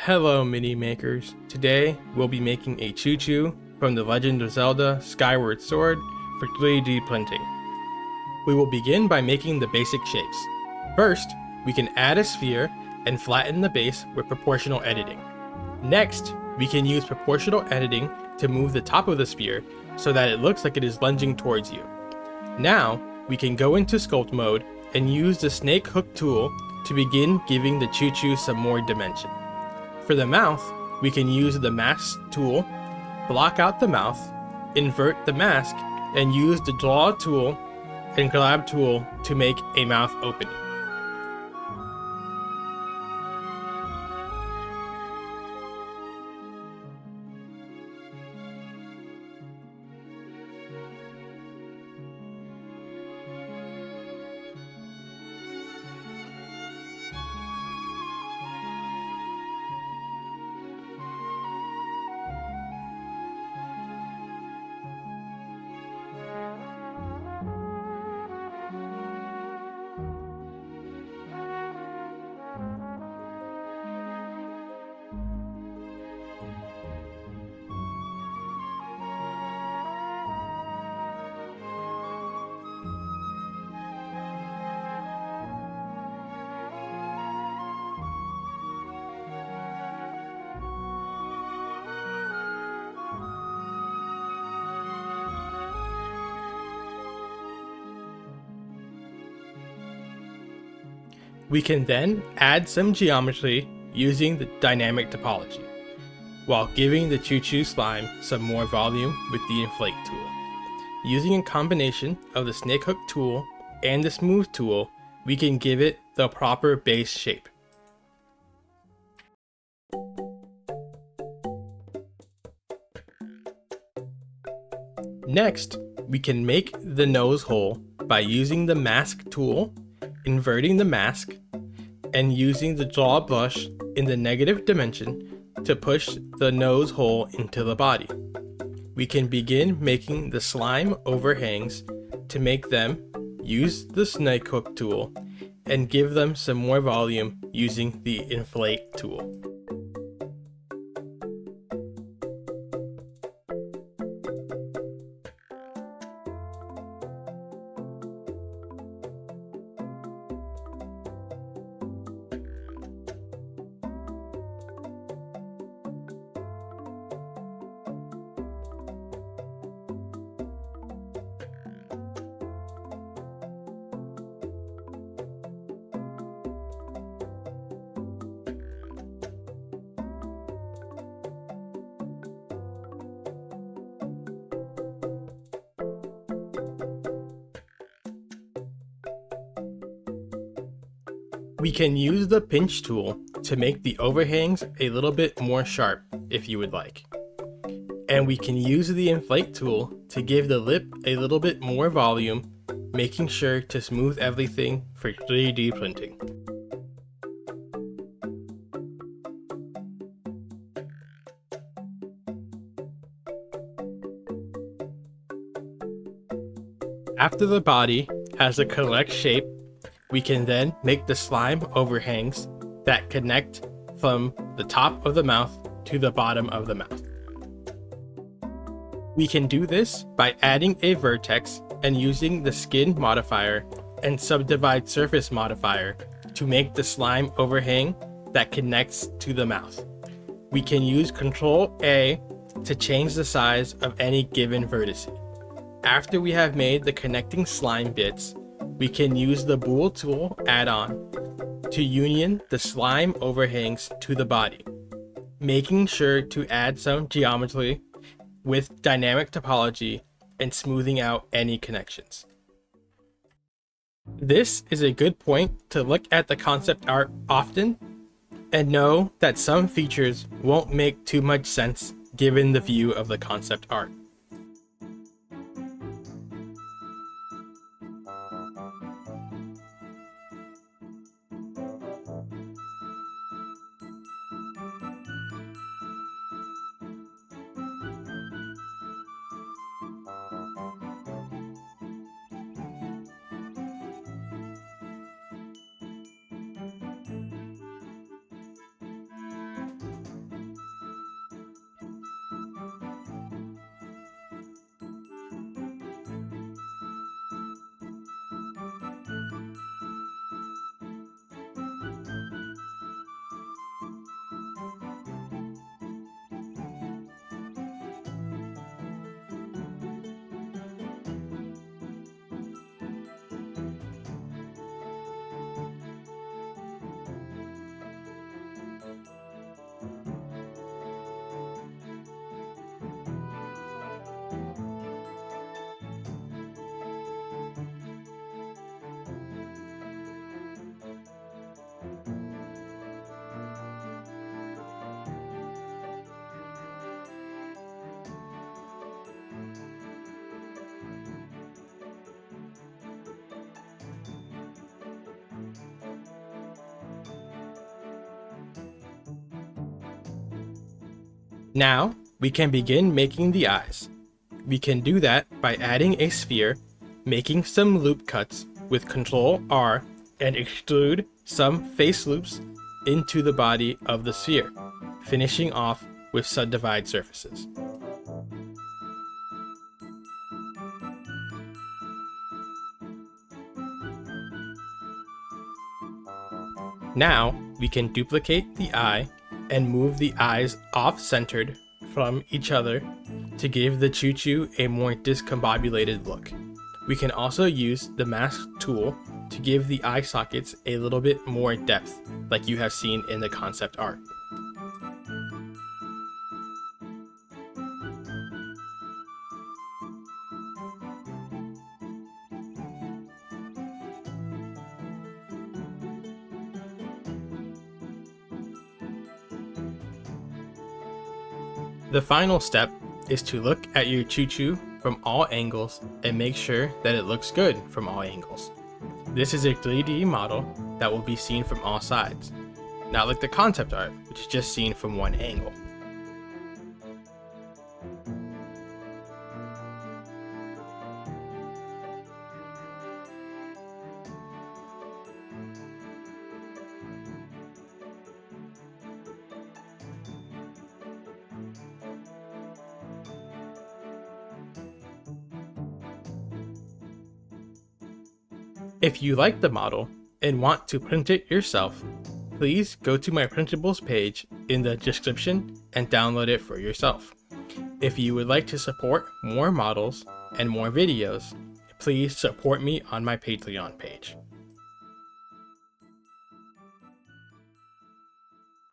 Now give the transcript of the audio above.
Hello mini makers. Today we'll be making a Chu Chu from The Legend of Zelda Skyward Sword for 3D printing. We will begin by making the basic shapes. First, we can add a sphere and flatten the base with proportional editing. Next, we can use proportional editing to move the top of the sphere so that it looks like it is lunging towards you. Now, we can go into sculpt mode and use the snake hook tool to begin giving the Chu Chu some more dimension. For the mouth, we can use the mask tool, block out the mouth, invert the mask, and use the draw tool and grab tool to make a mouth opening. We can then add some geometry using the dynamic topology, while giving the Chu Chu slime some more volume with the inflate tool. Using a combination of the snake hook tool and the smooth tool, we can give it the proper base shape. Next, we can make the nose hole by using the mask tool, inverting the mask, and using the draw brush in the negative dimension to push the nose hole into the body. We can begin making the slime overhangs. To make them, use the snake hook tool and give them some more volume using the inflate tool. We can use the pinch tool to make the overhangs a little bit more sharp if you would like. And we can use the inflate tool to give the lip a little bit more volume, making sure to smooth everything for 3D printing. After the body has the correct shape, we can then make the slime overhangs that connect from the top of the mouth to the bottom of the mouth. We can do this by adding a vertex and using the skin modifier and subdivide surface modifier to make the slime overhang that connects to the mouth. We can use Ctrl A to change the size of any given vertex. After we have made the connecting slime bits, we can use the bool tool add-on to union the slime overhangs to the body, making sure to add some geometry with dynamic topology and smoothing out any connections. This is a good point to look at the concept art often and know that some features won't make too much sense given the view of the concept art. Now, we can begin making the eyes. We can do that by adding a sphere, making some loop cuts with Ctrl R, and extrude some face loops into the body of the sphere, finishing off with subdivide surfaces. Now, we can duplicate the eye and move the eyes off-centered from each other to give the Chu Chu a more discombobulated look. We can also use the mask tool to give the eye sockets a little bit more depth, like you have seen in the concept art. The final step is to look at your Chu Chu from all angles and make sure that it looks good from all angles. This is a 3D model that will be seen from all sides, not like the concept art, which is just seen from one angle. If you like the model and want to print it yourself, please go to my printables page in the description and download it for yourself. If you would like to support more models and more videos, please support me on my Patreon page.